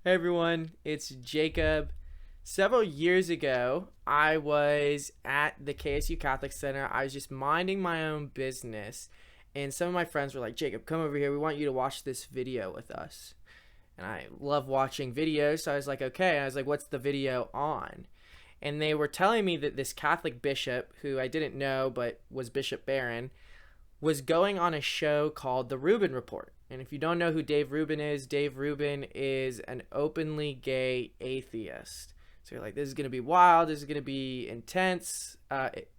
Hey everyone, it's Jacob. Several years ago, I was at the KSU Catholic Center. I was just minding my own business, and some of my friends were like, Jacob, come over here. We want you to watch this video with us. And I love watching videos, so I was like, okay. And I was like, what's the video on? And they were telling me that this Catholic bishop, who I didn't know but was Bishop Barron, was going on a show called The Rubin Report. And if you don't know who Dave Rubin is an openly gay atheist. So you're like, this is going to be wild. This is going to be intense.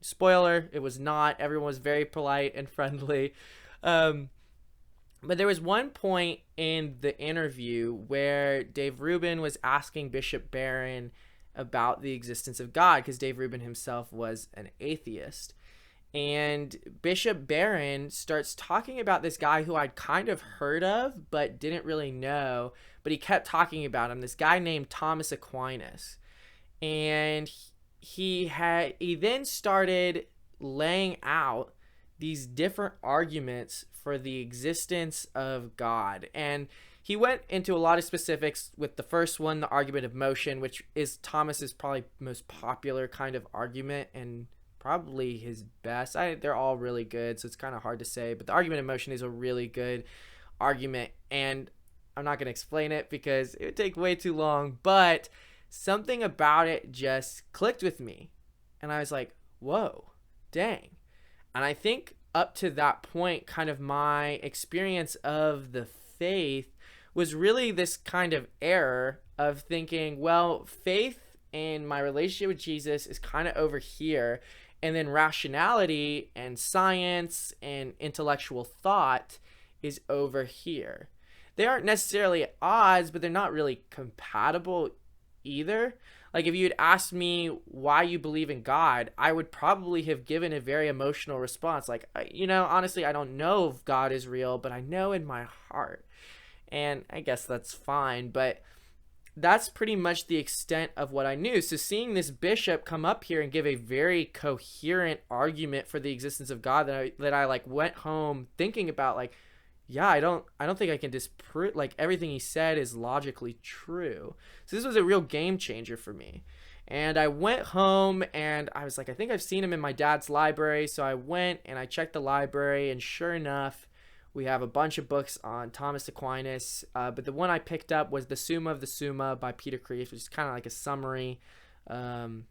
Spoiler, it was not. Everyone was very polite and friendly. Um, but there was one point in the interview where Dave Rubin was asking Bishop Barron about the existence of God because Dave Rubin himself was an atheist. And Bishop Barron starts talking about this guy who I'd kind of heard of but didn't really know, but he kept talking about him, this guy named Thomas Aquinas. And he then started laying out these different arguments for the existence of God. And he went into a lot of specifics with the first one, the argument of motion, which is Thomas's probably most popular kind of argument and probably his best. They're all really good, so it's kind of hard to say, but the argument of motion is a really good argument, and I'm not going to explain it because it would take way too long, but something about it just clicked with me, and I was like, whoa, dang. And I think up to that point, kind of my experience of the faith was really this kind of error of thinking, well, faith and my relationship with Jesus is kind of over here, and then rationality and science and intellectual thought is over here. They aren't necessarily at odds, but they're not really compatible either. Like, if you had asked me why you believe in God, I would probably have given a very emotional response. Like, honestly, I don't know if God is real, but I know in my heart. And I guess that's fine, but that's pretty much the extent of what I knew. So seeing this bishop come up here and give a very coherent argument for the existence of God that I like went home thinking about, like, yeah, I don't think I can disprove, like, everything he said is logically true. So this was a real game changer for me. And I went home and I was like, I think I've seen him in my dad's library. So I went and I checked the library, and sure enough, we have a bunch of books on Thomas Aquinas, but the one I picked up was the Summa of the Summa by Peter Kreeft, which is kind of like a summary um,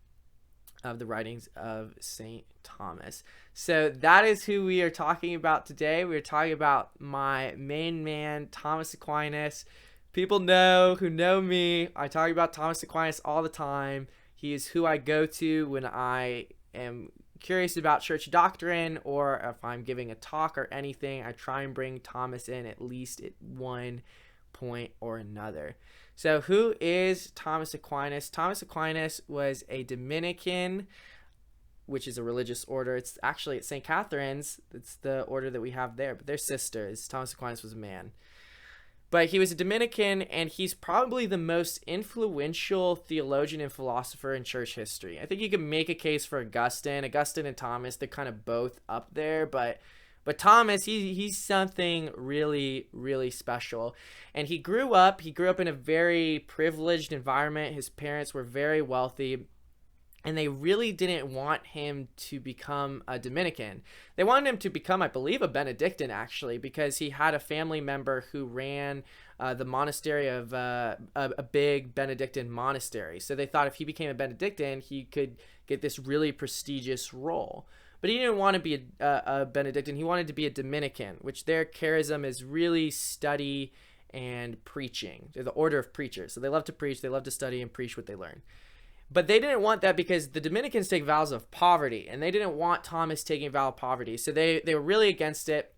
of the writings of St. Thomas. So that is who we are talking about today. We're talking about my main man, Thomas Aquinas. People who know me, I talk about Thomas Aquinas all the time. He is who I go to when I am curious about church doctrine, or if I'm giving a talk or anything, I try and bring Thomas in at least at one point or another. So who is Thomas Aquinas? Thomas Aquinas was a Dominican, which is a religious order. It's actually at St. Catherine's. It's the order that we have there, but they're sisters. Thomas Aquinas was a man. But he was a Dominican, and he's probably the most influential theologian and philosopher in church history. I think you could make a case for Augustine. Augustine and Thomas, they're kind of both up there, but Thomas, he's something really, really special. And he grew up in a very privileged environment. His parents were very wealthy, and they really didn't want him to become a Dominican. They wanted him to become, I believe, a Benedictine, actually, because he had a family member who ran the monastery of a big Benedictine monastery. So they thought if he became a Benedictine, he could get this really prestigious role. But he didn't want to be a Benedictine. He wanted to be a Dominican, which their charism is really study and preaching. They're the order of preachers. So they love to preach, they love to study and preach what they learn. But they didn't want that because the Dominicans take vows of poverty, and they didn't want Thomas taking a vow of poverty. So they were really against it.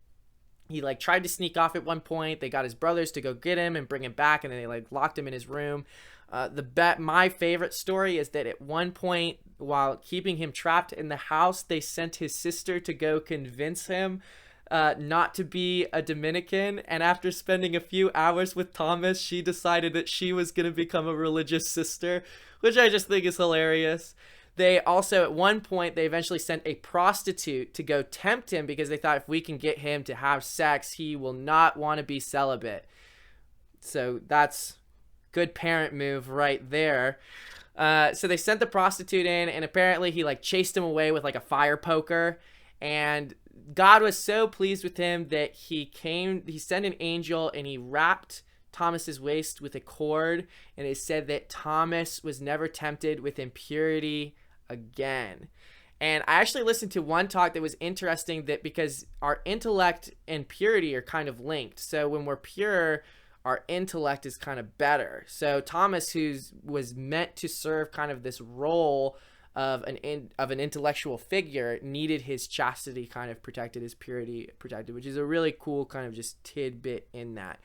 He tried to sneak off at one point. They got his brothers to go get him and bring him back, and then they locked him in his room. My favorite story is that at one point, while keeping him trapped in the house, they sent his sister to go convince him not to be a Dominican, and after spending a few hours with Thomas, she decided that she was going to become a religious sister, which I just think is hilarious. They also, at one point, they eventually sent a prostitute to go tempt him because they thought if we can get him to have sex, he will not want to be celibate. So that's good parent move right there. So they sent the prostitute in, and apparently he like chased him away with like a fire poker. And God was so pleased with him that he sent an angel and he wrapped Thomas's waist with a cord. And it said that Thomas was never tempted with impurity again. And I actually listened to one talk that was interesting, that because our intellect and purity are kind of linked. So when we're pure, our intellect is kind of better. So Thomas, who was meant to serve kind of this role of an intellectual figure, needed his chastity kind of protected, his purity protected, which is a really cool kind of just tidbit in that.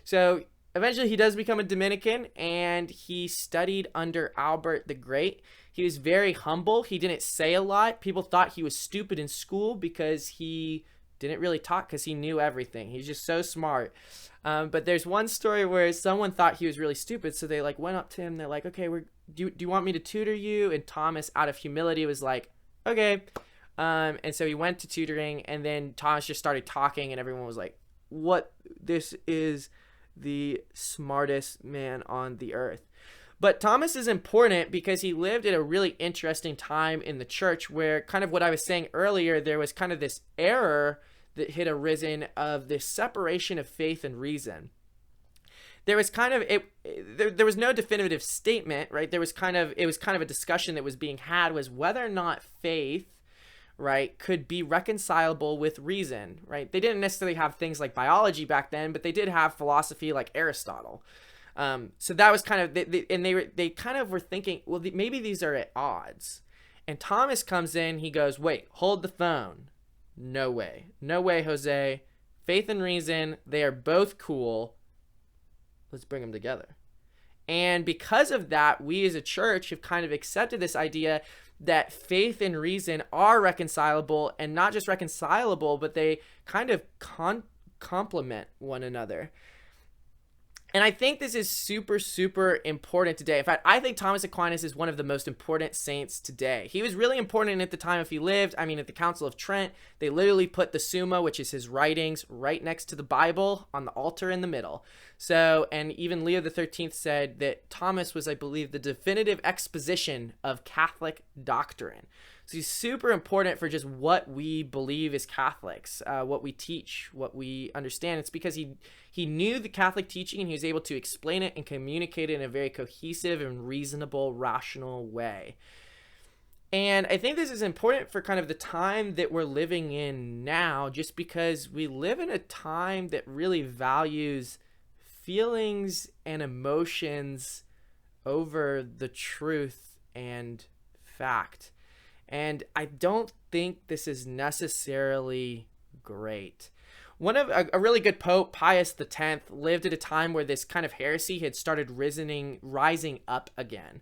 So eventually he does become a Dominican, and he studied under Albert the Great. He was very humble. He didn't say a lot. People thought he was stupid in school because he didn't really talk, because he knew everything. He's just so smart. But there's one story where someone thought he was really stupid, so they like went up to him. They're like, "Okay, do you want me to tutor you?" And Thomas, out of humility, was like, "Okay." And so he went to tutoring, and then Thomas just started talking, and everyone was like, "What? This is the smartest man on the earth." But Thomas is important because he lived at a really interesting time in the church, where kind of what I was saying earlier, there was kind of this error that had arisen of this separation of faith and reason. There was kind of there was no definitive statement, right? It was kind of a discussion that was being had, was whether or not faith, right, could be reconcilable with reason, right? They didn't necessarily have things like biology back then, but they did have philosophy like Aristotle. So that was kind of, they kind of were thinking, well, maybe these are at odds. And Thomas comes in, he goes, "Wait, hold the phone. No way. No way, Jose. Faith and reason, they are both cool. Let's bring them together." And because of that, we as a church have kind of accepted this idea that faith and reason are reconcilable, and not just reconcilable, but they kind of complement one another. And I think this is super, super important today. In fact, I think Thomas Aquinas is one of the most important saints today. He was really important at the time if he lived. I mean, at the Council of Trent, they literally put the Summa, which is his writings, right next to the Bible on the altar in the middle. So, and even Leo XIII said that Thomas was, I believe, the definitive exposition of Catholic doctrine. So he's super important for just what we believe as Catholics, what we teach, what we understand. It's because he knew the Catholic teaching, and he was able to explain it and communicate it in a very cohesive and reasonable, rational way. And I think this is important for kind of the time that we're living in now, just because we live in a time that really values feelings and emotions over the truth and fact. And I don't think this is necessarily great. One of a really good Pope, Pius X, lived at a time where this kind of heresy had started rising up again.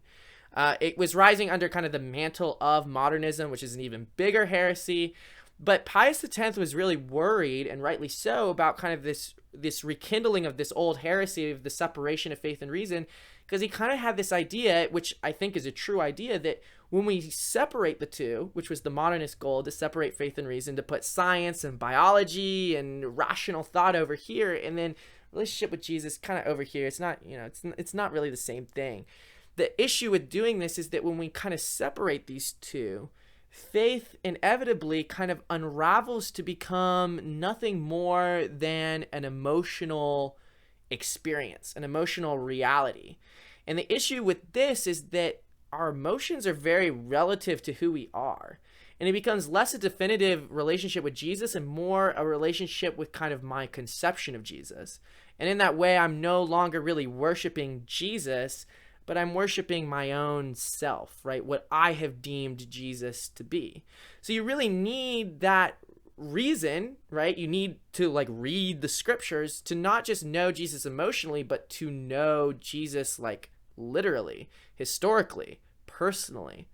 It was rising under kind of the mantle of modernism, which is an even bigger heresy. But Pius X was really worried, and rightly so, about kind of this rekindling of this old heresy of the separation of faith and reason, because he kind of had this idea, which I think is a true idea, that when we separate the two, which was the modernist goal, to separate faith and reason, to put science and biology and rational thought over here, and then relationship with Jesus kind of over here, it's not, it's not really the same thing. The issue with doing this is that when we kind of separate these two, faith inevitably kind of unravels to become nothing more than an emotional experience, an emotional reality. And the issue with this is that our emotions are very relative to who we are. And it becomes less a definitive relationship with Jesus and more a relationship with kind of my conception of Jesus. And in that way, I'm no longer really worshiping Jesus, but I'm worshiping my own self, right? What I have deemed Jesus to be. So you really need that reason, right? You need to like read the scriptures to not just know Jesus emotionally, but to know Jesus like literally, historically, personally.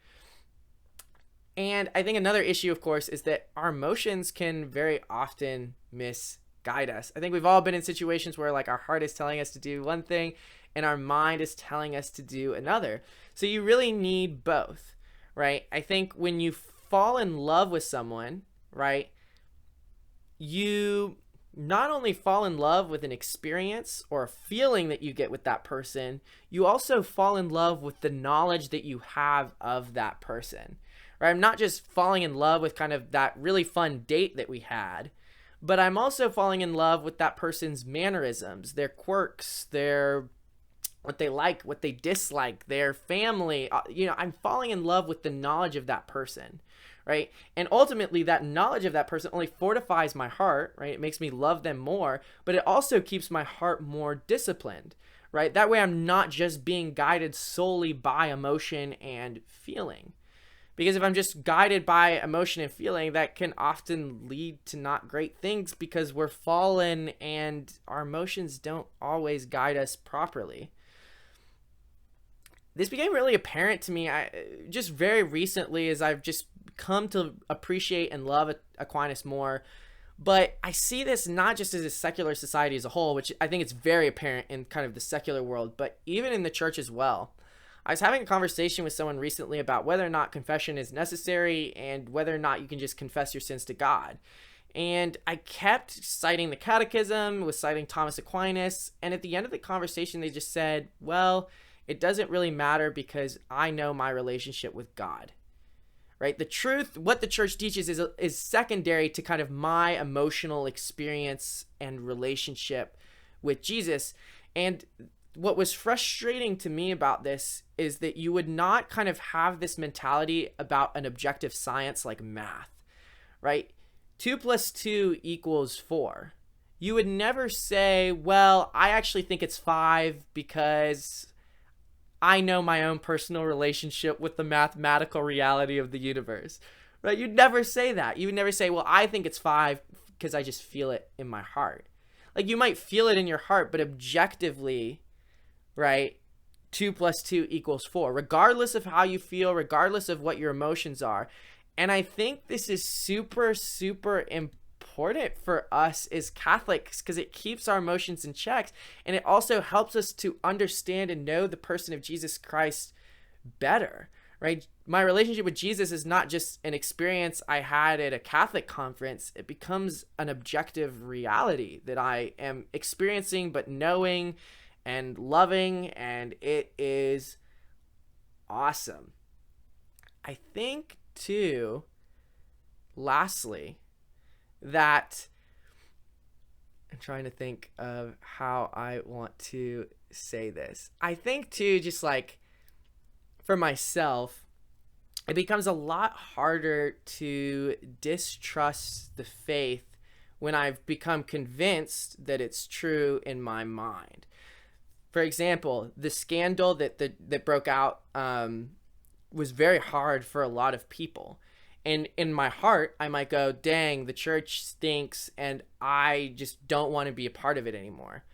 And I think another issue, of course, is that our emotions can very often misguide us. I think we've all been in situations where like our heart is telling us to do one thing and our mind is telling us to do another. So you really need both, right? I think when you fall in love with someone, right, you not only fall in love with an experience or a feeling that you get with that person, you also fall in love with the knowledge that you have of that person, right? I'm not just falling in love with kind of that really fun date that we had, but I'm also falling in love with that person's mannerisms, their quirks, their what they like, what they dislike, their family. I'm falling in love with the knowledge of that person, right? And ultimately, that knowledge of that person only fortifies my heart, right? It makes me love them more, but it also keeps my heart more disciplined, right? That way, I'm not just being guided solely by emotion and feeling. Because if I'm just guided by emotion and feeling, that can often lead to not great things because we're fallen and our emotions don't always guide us properly. This became really apparent to me just very recently as I've just come to appreciate and love Aquinas more. But I see this not just as a secular society as a whole, which I think it's very apparent in kind of the secular world, but even in the church as well. I was having a conversation with someone recently about whether or not confession is necessary and whether or not you can just confess your sins to God. And I kept citing the catechism, was citing Thomas Aquinas, and at the end of the conversation, they just said, well, it doesn't really matter because I know my relationship with God, right? The truth, what the church teaches is secondary to kind of my emotional experience and relationship with Jesus. And what was frustrating to me about this is that you would not kind of have this mentality about an objective science like math, right? 2 + 2 = 4. You would never say, well, I actually think it's 5 because I know my own personal relationship with the mathematical reality of the universe, right? You'd never say that. You would never say, well, I think it's 5 because I just feel it in my heart. Like, you might feel it in your heart, but objectively, right, 2 + 2 = 4, regardless of how you feel, regardless of what your emotions are. And I think this is super, super important for us as Catholics because it keeps our emotions in check, and it also helps us to understand and know the person of Jesus Christ better, right? My relationship with Jesus is not just an experience I had at a Catholic conference. It becomes an objective reality that I am experiencing but knowing and loving, and it is awesome. I think too, lastly, that I'm trying to think of how I want to say this. I think too, just like for myself, it becomes a lot harder to distrust the faith when I've become convinced that it's true in my mind. For example, the scandal that broke out was very hard for a lot of people. And in my heart, I might go, dang, the church stinks and I just don't want to be a part of it anymore.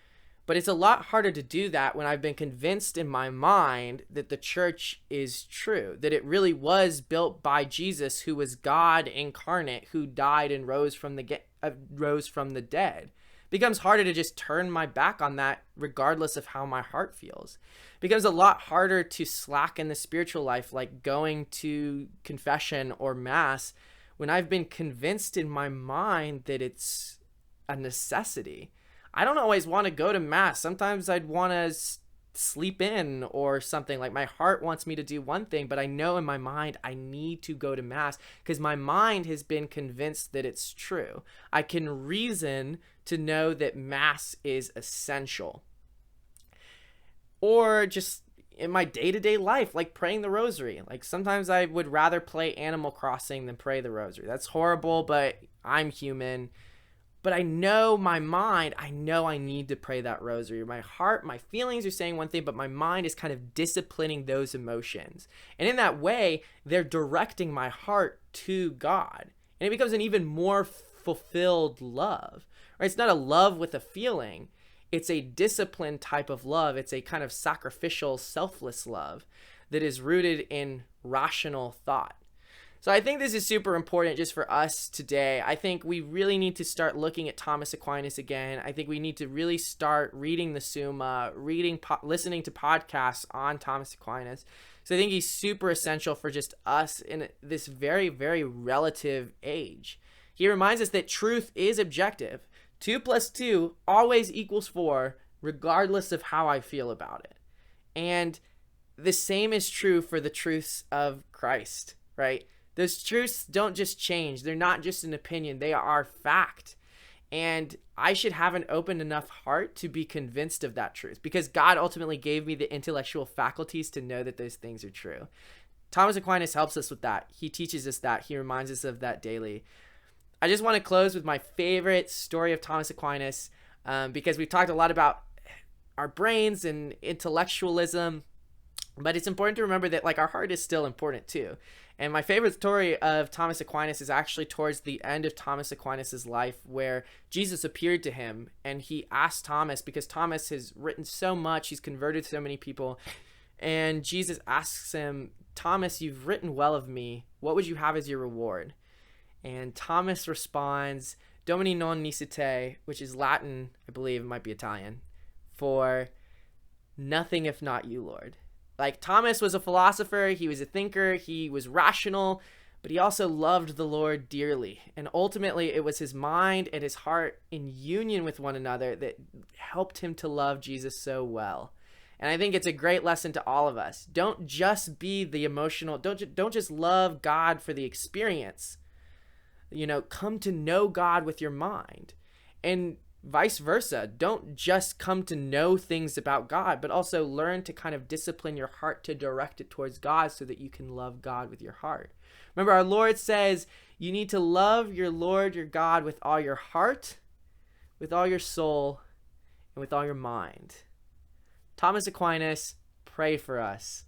But it's a lot harder to do that when I've been convinced in my mind that the church is true, that it really was built by Jesus, who was God incarnate, who died and rose from the dead. It becomes harder to just turn my back on that regardless of how my heart feels. It becomes a lot harder to slack in the spiritual life, like going to confession or mass, when I've been convinced in my mind that it's a necessity. I don't always want to go to mass. Sometimes I'd want to sleep in or something. Like, my heart wants me to do one thing, but I know in my mind I need to go to mass because my mind has been convinced that it's true. I can reason to know that mass is essential. Or just in my day-to-day life, like praying the rosary. Like, sometimes I would rather play Animal Crossing than pray the rosary. That's horrible, but I'm human. But I know my mind, I know I need to pray that rosary. My heart, my feelings are saying one thing, but my mind is kind of disciplining those emotions. And in that way, they're directing my heart to God. And it becomes an even more fulfilled love. Right? It's not a love with a feeling. It's a disciplined type of love. It's a kind of sacrificial, selfless love that is rooted in rational thought. So I think this is super important just for us today. I think we really need to start looking at Thomas Aquinas again. I think we need to really start reading the Summa, listening to podcasts on Thomas Aquinas. So I think he's super essential for just us in this very, very relative age. He reminds us that truth is objective. 2 plus 2 always equals 4, regardless of how I feel about it. And the same is true for the truths of Christ, right? Those truths don't just change. They're not just an opinion. They are fact. And I should have an open enough heart to be convinced of that truth, because God ultimately gave me the intellectual faculties to know that those things are true. Thomas Aquinas helps us with that. He teaches us that. He reminds us of that daily. I just want to close with my favorite story of Thomas Aquinas, because we've talked a lot about our brains and intellectualism, but it's important to remember that, like, our heart is still important too. And my favorite story of Thomas Aquinas is actually towards the end of Thomas Aquinas' life, where Jesus appeared to him and he asked Thomas, because Thomas has written so much, he's converted so many people, and Jesus asks him, Thomas, you've written well of me. What would you have as your reward? And Thomas responds, Domini non nicete, which is Latin, I believe, it might be Italian, for nothing if not you, Lord. Like, Thomas was a philosopher, he was a thinker, he was rational, but he also loved the Lord dearly. And ultimately, it was his mind and his heart in union with one another that helped him to love Jesus so well. And I think it's a great lesson to all of us. Don't just be the emotional, don't just love God for the experience. You know, come to know God with your mind. And vice versa. Don't just come to know things about God, but also learn to kind of discipline your heart to direct it towards God so that you can love God with your heart. Remember, our Lord says you need to love your Lord, your God, with all your heart, with all your soul, and with all your mind. Thomas Aquinas, pray for us.